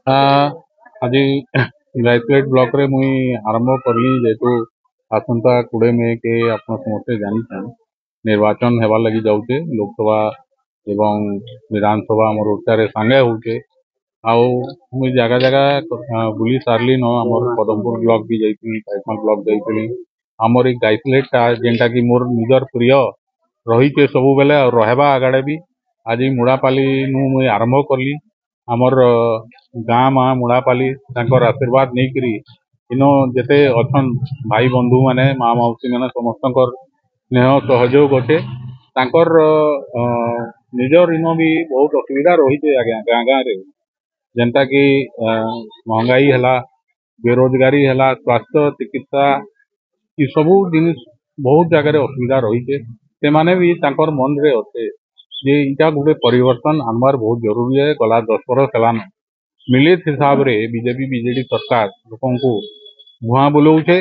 आज गायतलेट ब्लॉक रे मुई आरंभ करली जेतु आसंता 20 मई के आप समस्ते जानी निर्वाचन हेबार लगी जाऊे लोकसभा एवं विधानसभा आम ओडारे सांगे होचे आउ मुई जगह जगह बुली सारली न आमर पदमपुर ब्लॉक भी जाइली पाइकमाल ब्लॉक जाइली आमर एक गायतलेट जेनटा कि मोर निजर प्रिय रही सबु बेले और रहबा आगाड़े भी आज मुड़ापाली नु मुई आरंभ करली आमर गाँ माँ मुड़ापाली तांकर आशीर्वाद नहीं करी इनो जेते अछन भाई बंधु माने माँ मौसी माने समस्त स्नेह सहयोग अच्छे तांकर निजर इनो भी बहुत असुविधा रही आज्ञा गाँ गाँ रे जेनटा कि महंगाई है बेरोजगारी है स्वास्थ्य चिकित्सा ये सबू जिनिस बहुत जगह असुविधा रही से माने भी तांकर मन रे अच्छे जे इटा गोटे परिवर्तन आनबार बहुत जरूरी है गला 10 बरस है मिलित हिसाब रे बीजेपी बीजेडी सरकार लोक भुआ बुलाऊे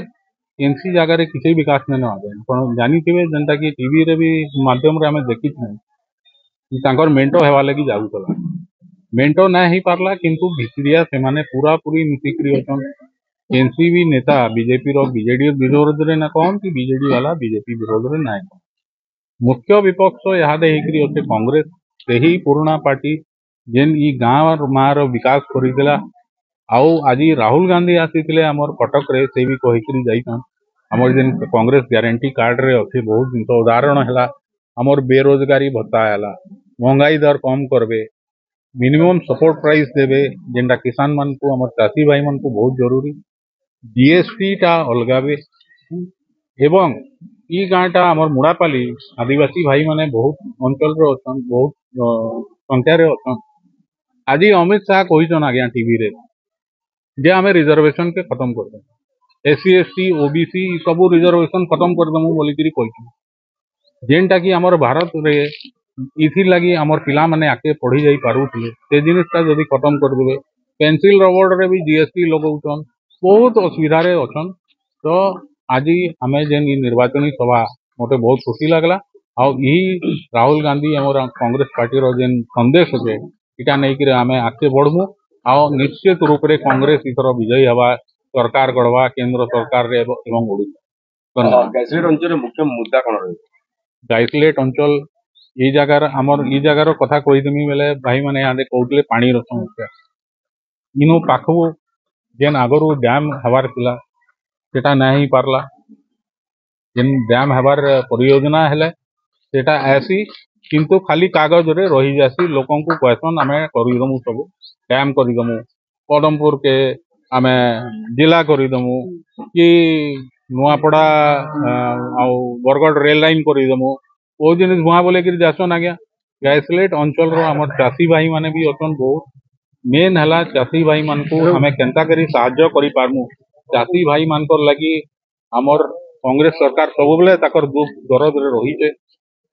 एनसी जगह किसी विकास नहीं आगे जानी थे जेनटा कि टीवी रे भी माध्यम रे आमे देखी मेंटो हेवा लगी जाऊला मेंटो ना ही पारला किंतु भितरिया से माने पूरा पूरी मिसिक्री अछन एनसीबी नेता बीजेपी रो बीजेडी विरोध रे ना कहन कि बीजेडी वाला बीजेपी विरोध रे ना कहन मुख्य विपक्ष इहादे हेकरी अच्छे कांग्रेस से ही पुराना पार्टी जेन ई गाँव माँ रो विकास करिदेला आउ आज राहुल गांधी आसी आमर कटक रे से भी कहीकरी जाइछन आमर जेन कांग्रेस गारंटी कार्ड रे अच्छे बहुत जिन उदाहरण है आमर बेरोजगारी भत्ता है महंगाई दर कम करबे मिनिमम सपोर्ट प्राइस देवे जेनटा किसान मान को आमर चाषी भाई मान को बहुत जरूरी जीएसटी टा अलगावे एवं ई गाँटा आमर मुड़ापाली आदिवासी भाई माने बहुत अंचल अच्छन बहुत संख्यार अच्छन आज अमित शाह कहीचन आज्ञा टीवी रे जे आमे रिजर्वेशन के खत्म कर दे एससी एसटी ओबीसी सब रिजर्वेशन खत्म कर दमु बोलिकी कही जेनटा कि आमर भारत रे इथि लगी आमर पिला माने आके पढ़ी जाई पारुथिले से जिनिसटा जदि खत्म कर देबे पेंसिल रबड़ रे भी जीएसटी लगाउछन बहुत असुविधा रे अछन तो आज आमे जेन निर्वाचनी सभा मते बहुत खुशी लगला आउ यही राहुल गांधी आमर कांग्रेस पार्टी रो जेन संदेश है इटा नहीं कि आमे आगे बढ़मु आउ निश्चित रूप से कांग्रेस इथर विजयी हवा सरकार गढ़वा केंद्र सरकार रे एवं ओडिशा गाइसलेट अंचल मुख्य मुद्दा कौन रही गाइसलेट अंचल ये जगार आमर ये जगार कथा कहीदेमी बेले भाई मैंने यहाँ कहते पानी समस्या इनो पाखु जेन आगरू डैम हबार थिला सेटा ना ही पारला जेन डैम हबार परियोजना हेले सेटा ऐसी किंतु खाली कागज रे रही जासी लोकन को कहसन आमे करदमु सब डैम करदमु पदमपुर के आमे जिला करदमु कि नुआपड़ा आउ बरगढ़ रेल लाइन करदमु वो जिनिस भुआ बोले कि जासन आज्ञा गाइसलेट अंचल रो आमर चाषी भाई माने भी अछन बहुत मेन हला चाषी भाई मान को आमे केंता करी साहाय्य करि पारमु चाषी भाई मानकर लगी आमर कांग्रेस सरकार सब बेले ताकर दुख दर्द रे रही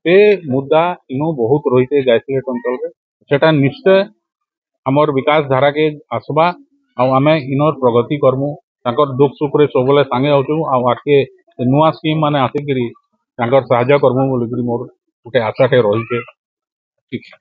से मुद्दा इनो बहुत रही है गाइसलेट अंचल रे सेटा निश्चय आमर विकास धारा के आसबा आमे इनर प्रगति करमु ताकर दुख सुख रे सब बेले सांगे होचु आके नुआ स्कीम माने आसिकरी ताकर साहाय्य करमु बोलिकरी मोर गोटे आशाटे रही है ठीक है।